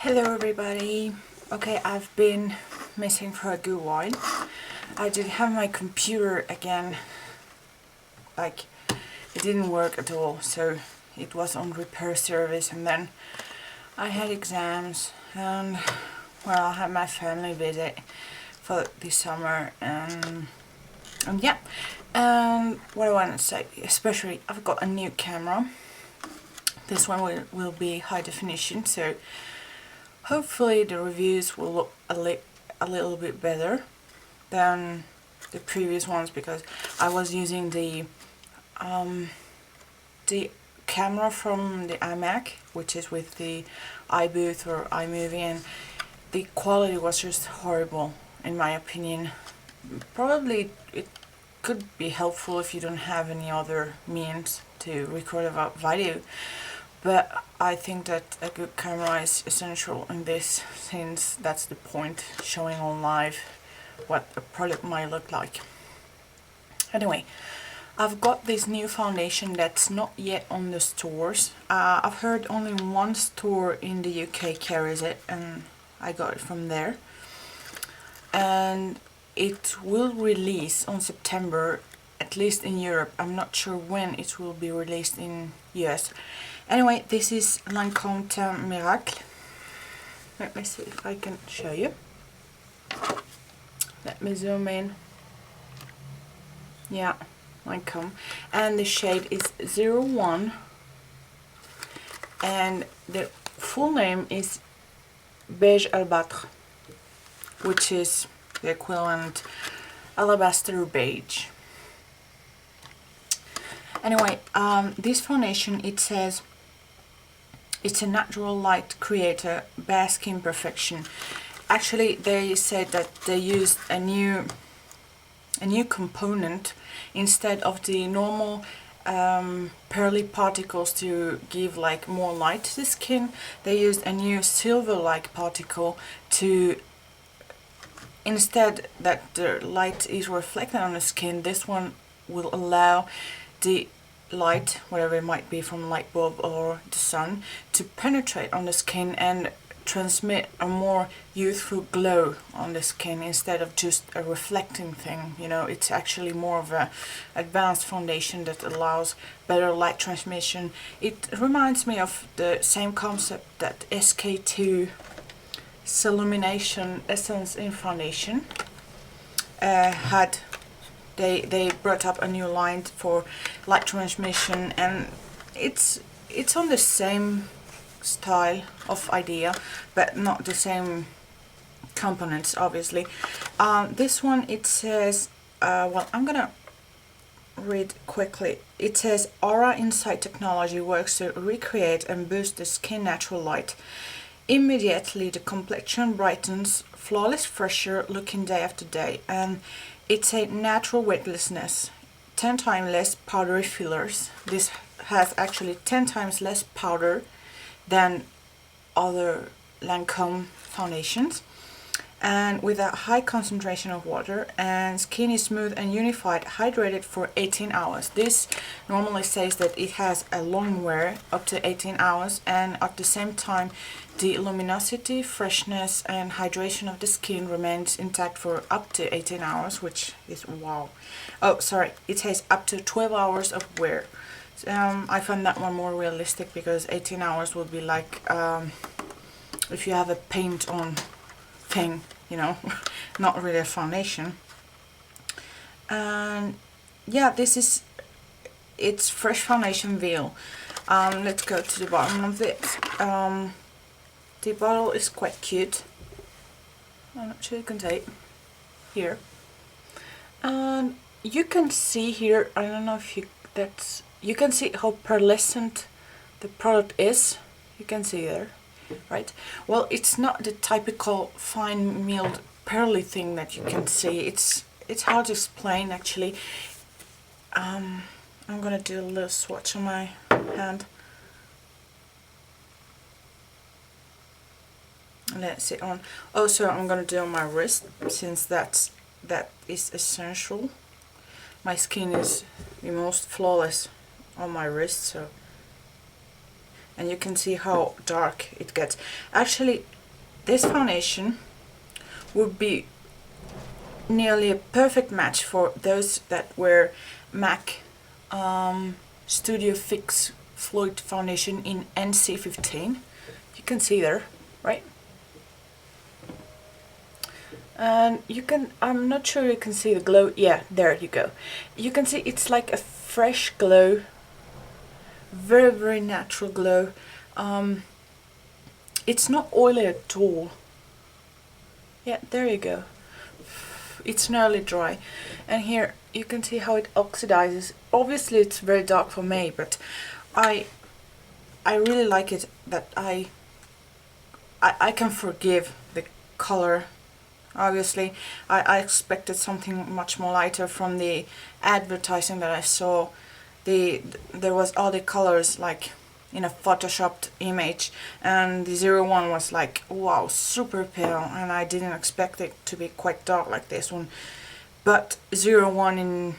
Hello everybody. Okay, I've been missing for a good while. I did have my computer again, like it didn't work at all, so it was on repair service, and then I had exams and well, I had my family visit for this summer, and yeah, and what I want to say, especially I've got a new camera. This one will be high definition, so hopefully the reviews will look a little bit better than the previous ones, because I was using the camera from the iMac, which is with the iBooth or iMovie, and the quality was just horrible in my opinion. Probably it could be helpful if you don't have any other means to record a video, but I think that a good camera is essential in this, since that's the point, showing on live what a product might look like. Anyway, I've got this new foundation that's not yet on the stores. I've heard only one store in the UK carries it, and I got it from there. And it will release on September, at least in Europe. I'm not sure when it will be released in US. Anyway, this is Lancome Teint Miracle. Let me see if I can show you. Let me zoom in. Yeah, Lancome. And the shade is 01. And the full name is Beige Albatre, which is the equivalent alabaster beige. Anyway, this foundation, it says it's a natural light creator, bare skin perfection. Actually, they said that they used a new component instead of the normal pearly particles to give like more light to the skin. They used a new silver-like particle to, instead that the light is reflected on the skin, this one will allow the light, whatever it might be from a light bulb or the sun, to penetrate on the skin and transmit a more youthful glow on the skin instead of just a reflecting thing. You know, it's actually more of a advanced foundation that allows better light transmission. It reminds me of the same concept that SK2 Illumination Essence in Foundation had. They brought up a new line for light transmission, and it's on the same style of idea, but not the same components, obviously. This one, it says, well, I'm gonna read quickly. It says, Aura Insight technology works to recreate and boost the skin natural light. Immediately the complexion brightens, flawless, fresher looking day after day, and it's a natural weightlessness, 10 times less powdery fillers. This has actually 10 times less powder than other Lancome foundations, and with a high concentration of water, and skin is smooth and unified, hydrated for 18 hours. This normally says that it has a long wear up to 18 hours, and at the same time the luminosity, freshness and hydration of the skin remains intact for up to 18 hours, which is wow. Oh, sorry, it says up to 12 hours of wear. I find that one more realistic, because 18 hours would be like if you have a paint on thing, you know, not really a foundation. And yeah, this is it's fresh foundation veil. Let's go to the bottom of it. The bottle is quite cute. I'm not sure you can see here, and you can see here, I don't know if you can see how pearlescent the product is. You can see there, right? Well, it's not the typical fine milled pearly thing that you can see. It's hard to explain actually. I'm gonna do a little swatch on my hand. Let's it on. Also, I'm gonna do on my wrist, since that is essential. My skin is the most flawless on my wrist, so and you can see how dark it gets. Actually, this foundation would be nearly a perfect match for those that wear MAC Studio Fix Fluid Foundation in NC15. You can see there, right? And you can, I'm not sure you can see the glow. Yeah, there you go. You can see it's like a fresh glow, very, very natural glow. It's not oily at all. Yeah, there you go. It's nearly dry. And here you can see how it oxidizes. Obviously it's very dark for me, but I really like it that I can forgive the color. Obviously I expected something much more lighter from the advertising that I saw. There was all the colors like in a photoshopped image, and the 01 was like, wow, super pale, and I didn't expect it to be quite dark like this one. But 01 in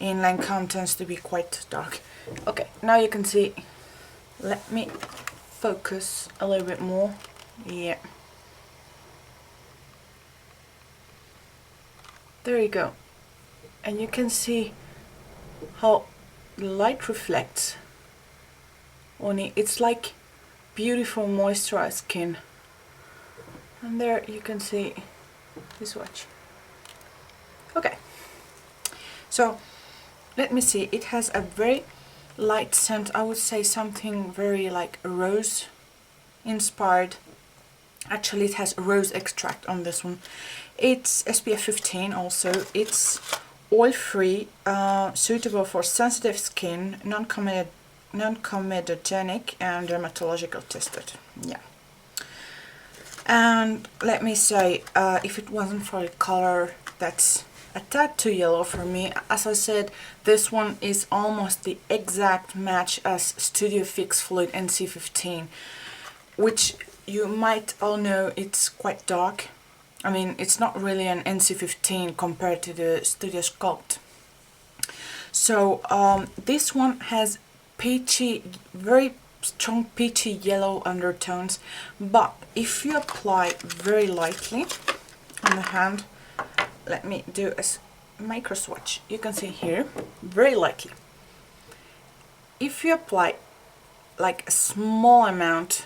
Lancome tends to be quite dark. Okay, now you can see. Let me focus a little bit more. Yeah. There you go. And you can see how the light reflects on it. It's like beautiful moisturized skin. And there you can see the swatch. Okay. So let me see. It has a very light scent. I would say something very like rose inspired. Actually, it has rose extract on this one. It's SPF 15 also. It's oil-free, suitable for sensitive skin, non-comedogenic, and dermatological tested. Yeah. And let me say, if it wasn't for the color that's a tad too yellow for me, as I said, this one is almost the exact match as Studio Fix Fluid NC15, which you might all know it's quite dark. I mean, it's not really an NC15 compared to the Studio Sculpt. So this one has peachy, very strong peachy yellow undertones, but if you apply very lightly on the hand, let me do a micro swatch. You can see here, very lightly. If you apply like a small amount,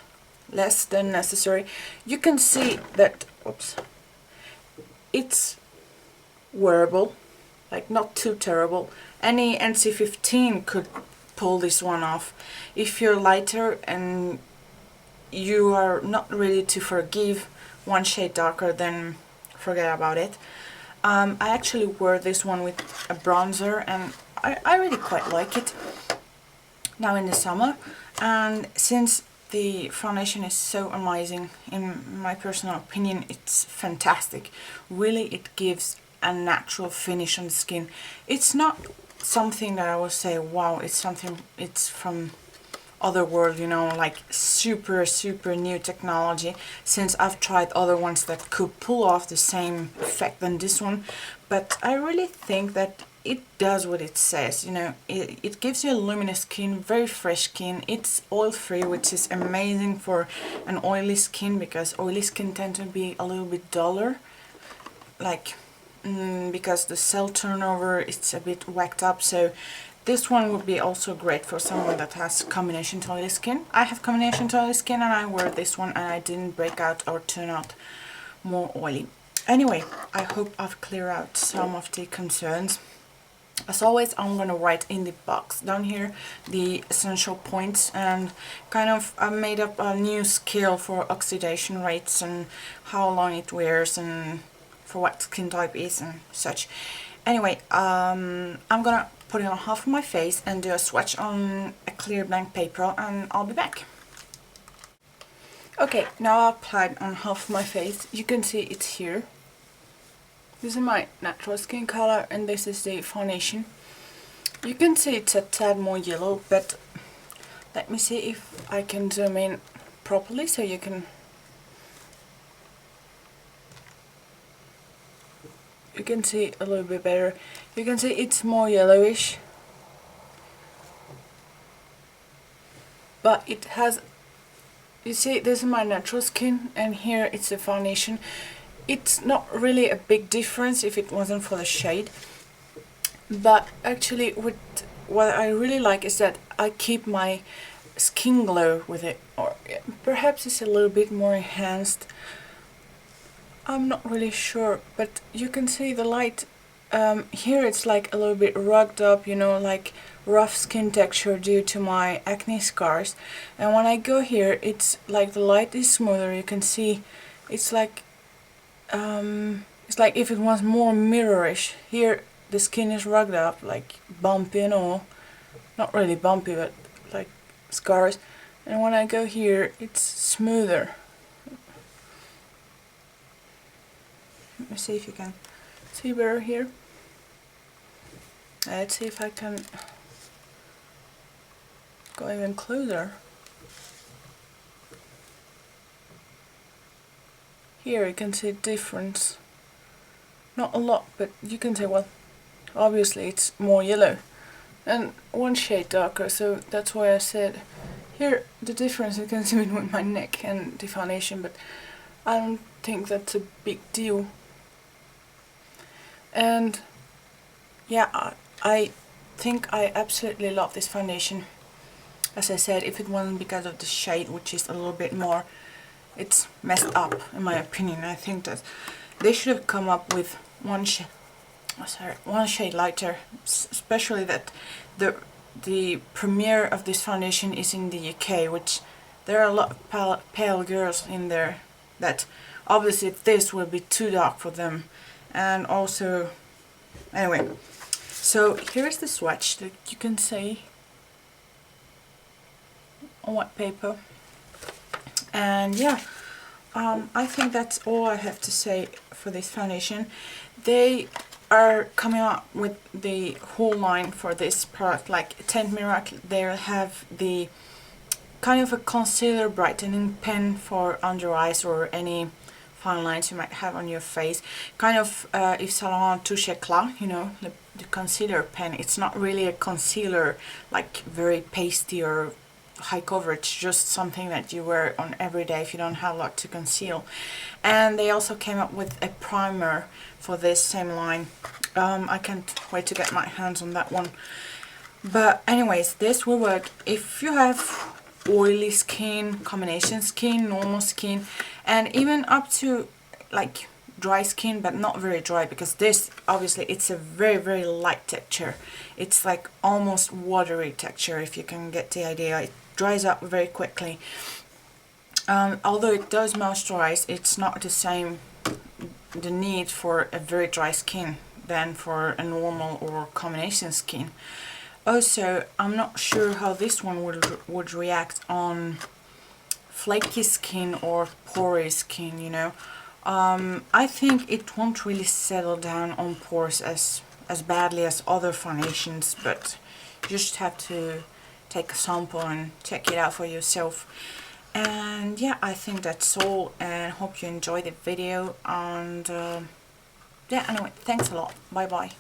less than necessary, you can see that, oops, it's wearable, like not too terrible. Any NC15 could pull this one off. If you're lighter and you are not ready to forgive one shade darker, then forget about it. I actually wear this one with a bronzer, and I really quite like it now in the summer. And since the foundation is so amazing, in my personal opinion, it's fantastic. Really, it gives a natural finish on the skin. It's not something that I would say, wow, it's something, it's from other world, you know, like super new technology, since I've tried other ones that could pull off the same effect than this one. But I really think that it does what it says, you know. It gives you a luminous skin, very fresh skin. It's oil free, which is amazing for an oily skin, because oily skin tend to be a little bit duller, like because the cell turnover is a bit whacked up. So this one would be also great for someone that has combination to oily skin. I have combination to oily skin, and I wear this one, and I didn't break out or turn out more oily. Anyway, I hope I've cleared out some of the concerns. As always, I'm gonna write in the box down here the essential points, and kind of I made up a new scale for oxidation rates and how long it wears and for what skin type is and such. Anyway, I'm gonna put it on half of my face and do a swatch on a clear blank paper, and I'll be back. Okay, now I applied on half of my face. You can see it's here. This is my natural skin color, and this is the foundation. You can see it's a tad more yellow, but let me see if I can zoom in properly so you can see a little bit better. You can see it's more yellowish. but it has, you see, this is my natural skin and here it's a foundation. It's not really a big difference if it wasn't for the shade, but actually what I really like is that I keep my skin glow with it, or perhaps it's a little bit more enhanced. I'm not really sure, but you can see the light here. It's like a little bit rugged up, you know, like rough skin texture due to my acne scars. And when I go here, it's like the light is smoother. You can see it's like if it was more mirrorish. Here the skin is rugged up, like bumpy and all. Not really bumpy, but like scars. And when I go here, it's smoother. Let me see if you can see better here. Let's see if I can go even closer. Here you can see a difference. Not a lot, but you can see, well, obviously it's more yellow and one shade darker, so that's why I said here the difference you can see between my neck and the foundation, but I don't think that's a big deal. And yeah, I think I absolutely love this foundation. As I said, if it wasn't because of the shade, which is a little bit more, it's messed up in my opinion. I think that they should have come up with one shade lighter, especially that the premiere of this foundation is in the UK, which there are a lot of pale girls in there that obviously this will be too dark for them. And also, anyway, so here's the swatch that you can see on white paper. And yeah, I think that's all I have to say for this foundation. They are coming up with the whole line for this product, like Teint Miracle. They'll have the kind of a concealer brightening pen for under eyes or any fine lines you might have on your face. Kind of if Salon Touche Éclat, you know, the concealer pen. It's not really a concealer like very pasty or high coverage, just something that you wear on every day if you don't have a lot to conceal. And they also came up with a primer for this same line. I can't wait to get my hands on that one. But anyways, this will work if you have oily skin, combination skin, normal skin, and even up to like dry skin, but not very dry, because this obviously it's a very light texture. It's like almost watery texture, if you can get the idea. It dries up very quickly. Although it does moisturize, it's not the same, the need for a very dry skin than for a normal or combination skin. Also, I'm not sure how this one would react on flaky skin or porous skin, you know. I think it won't really settle down on pores as badly as other foundations, but you just have to take a sample and check it out for yourself. And yeah, I think that's all, and hope you enjoyed the video. And yeah, anyway, thanks a lot. Bye bye.